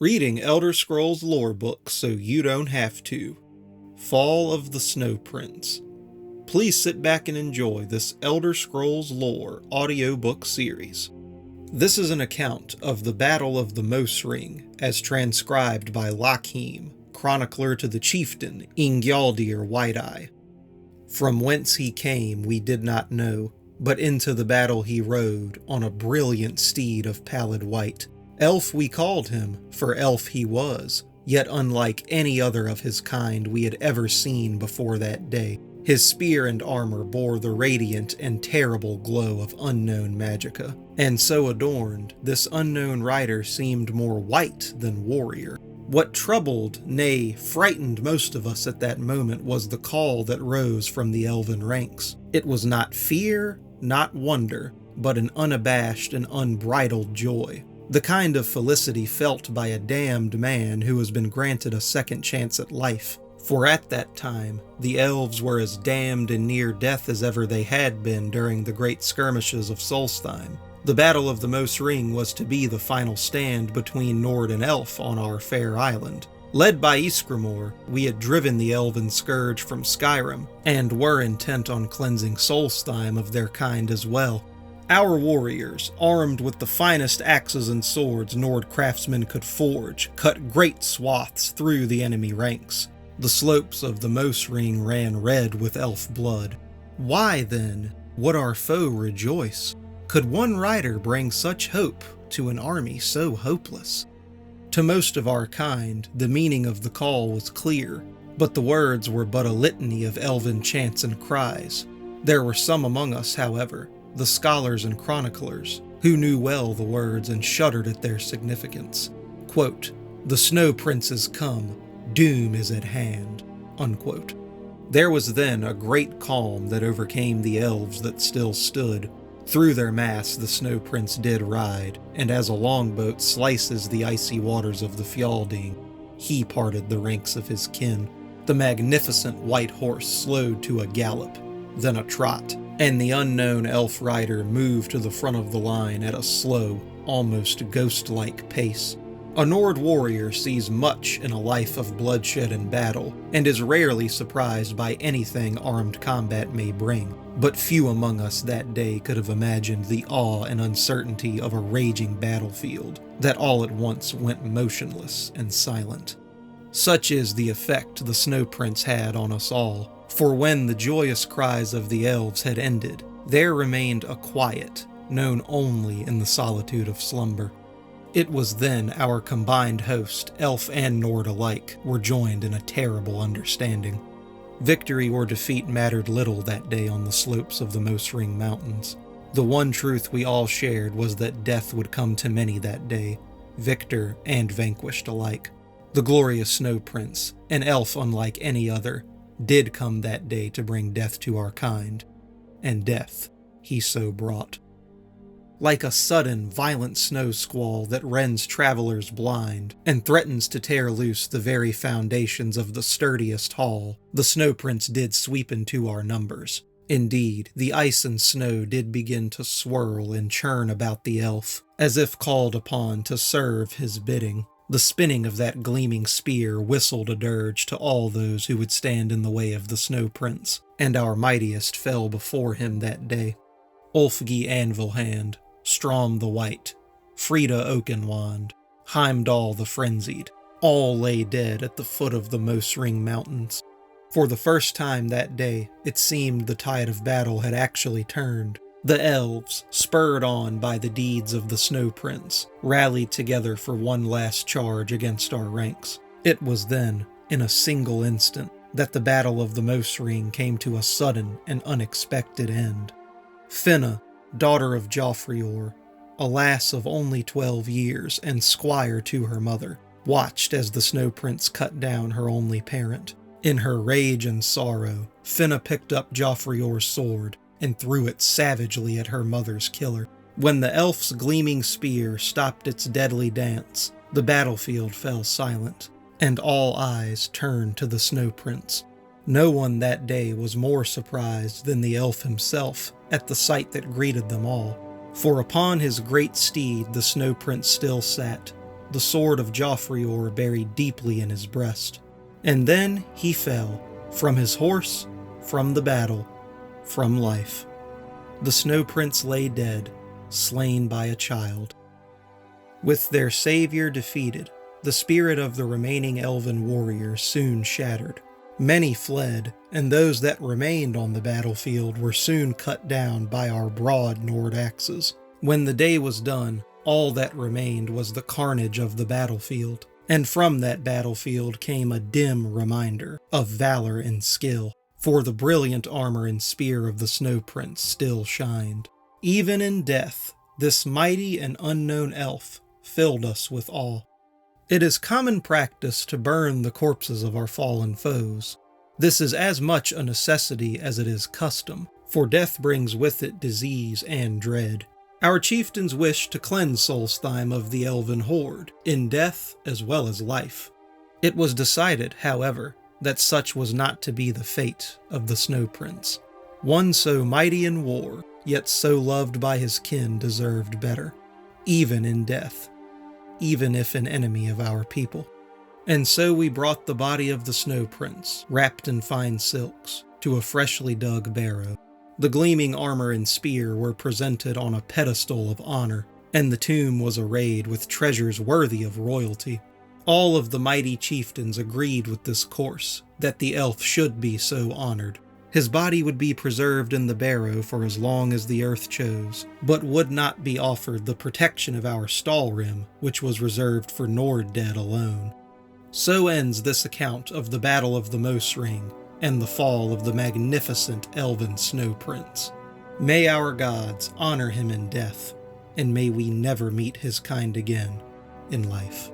Reading Elder Scrolls lore books so you don't have to. Fall of the Snow Prince. Please sit back and enjoy this Elder Scrolls lore audiobook series. This is an account of the Battle of the Mos Ring, as transcribed by Lochheim, chronicler to the chieftain Ingjaldir White-Eye. From whence he came we did not know, but into the battle he rode on a brilliant steed of pallid white. Elf we called him, for elf he was, yet unlike any other of his kind we had ever seen before that day. His spear and armor bore the radiant and terrible glow of unknown magicka, and so adorned, this unknown rider seemed more wight than warrior. What troubled, nay, frightened most of us at that moment was the call that rose from the elven ranks. It was not fear, not wonder, but an unabashed and unbridled joy. The kind of felicity felt by a damned man who has been granted a second chance at life. For at that time, the elves were as damned and near death as ever they had been during the great skirmishes of Solstheim. The Battle of the Mos Ring was to be the final stand between Nord and Elf on our fair island. Led by Ysgramor, we had driven the elven scourge from Skyrim, and were intent on cleansing Solstheim of their kind as well. Our warriors, armed with the finest axes and swords Nord craftsmen could forge, cut great swaths through the enemy ranks. The slopes of the Mos Ring ran red with elf blood. Why, then, would our foe rejoice? Could one rider bring such hope to an army so hopeless? To most of our kind, the meaning of the call was clear, but the words were but a litany of elven chants and cries. There were some among us, however, the scholars and chroniclers, who knew well the words and shuddered at their significance. Quote, "The Snow Prince is come, doom is at hand," unquote. There was then a great calm that overcame the elves that still stood. Through their mass the Snow Prince did ride, and as a longboat slices the icy waters of the Fjalding, he parted the ranks of his kin. The magnificent white horse slowed to a gallop, then a trot, and the unknown elf rider moved to the front of the line at a slow, almost ghost-like pace. A Nord warrior sees much in a life of bloodshed and battle, and is rarely surprised by anything armed combat may bring. But few among us that day could have imagined the awe and uncertainty of a raging battlefield that all at once went motionless and silent. Such is the effect the Snow Prince had on us all. For when the joyous cries of the elves had ended, there remained a quiet, known only in the solitude of slumber. It was then our combined host, elf and Nord alike, were joined in a terrible understanding. Victory or defeat mattered little that day on the slopes of the Mos Ring Mountains. The one truth we all shared was that death would come to many that day, victor and vanquished alike. The glorious Snow Prince, an elf unlike any other, did come that day to bring death to our kind, and death he so brought. Like a sudden, violent snow squall that rends travelers blind and threatens to tear loose the very foundations of the sturdiest hall, the Snow Prince did sweep into our numbers. Indeed, the ice and snow did begin to swirl and churn about the elf, as if called upon to serve his bidding. The spinning of that gleaming spear whistled a dirge to all those who would stand in the way of the Snow Prince, and our mightiest fell before him that day. Ulfgi Anvilhand, Strom the White, Frida Oakenwand, Heimdall the Frenzied, all lay dead at the foot of the Mos Ring Mountains. For the first time that day, it seemed the tide of battle had actually turned. The elves, spurred on by the deeds of the Snow Prince, rallied together for one last charge against our ranks. It was then, in a single instant, that the Battle of the Mos Ring came to a sudden and unexpected end. Finna, daughter of Jofrior, a lass of only 12 years and squire to her mother, watched as the Snow Prince cut down her only parent. In her rage and sorrow, Finna picked up Jofrior's sword and threw it savagely at her mother's killer. When the elf's gleaming spear stopped its deadly dance, the battlefield fell silent, and all eyes turned to the Snow Prince. No one that day was more surprised than the elf himself at the sight that greeted them all, for upon his great steed the Snow Prince still sat, the sword of Joffrior buried deeply in his breast. And then he fell, from his horse, from the battle, from life. The Snow Prince lay dead, slain by a child. With their savior defeated, the spirit of the remaining elven warriors soon shattered. Many fled, and those that remained on the battlefield were soon cut down by our broad Nord axes. When the day was done, all that remained was the carnage of the battlefield, and from that battlefield came a dim reminder of valor and skill, for the brilliant armor and spear of the Snow Prince still shined. Even in death, this mighty and unknown elf filled us with awe. It is common practice to burn the corpses of our fallen foes. This is as much a necessity as it is custom, for death brings with it disease and dread. Our chieftains wished to cleanse Solstheim of the elven horde, in death as well as life. It was decided, however, that such was not to be the fate of the Snow Prince. One so mighty in war, yet so loved by his kin, deserved better, even in death, even if an enemy of our people. And so we brought the body of the Snow Prince, wrapped in fine silks, to a freshly dug barrow. The gleaming armor and spear were presented on a pedestal of honor, and the tomb was arrayed with treasures worthy of royalty. All of the mighty chieftains agreed with this course, that the elf should be so honored. His body would be preserved in the barrow for as long as the earth chose, but would not be offered the protection of our Stalrim, which was reserved for Nord dead alone. So ends this account of the Battle of the Moose Ring, and the fall of the magnificent elven Snow Prince. May our gods honor him in death, and may we never meet his kind again in life.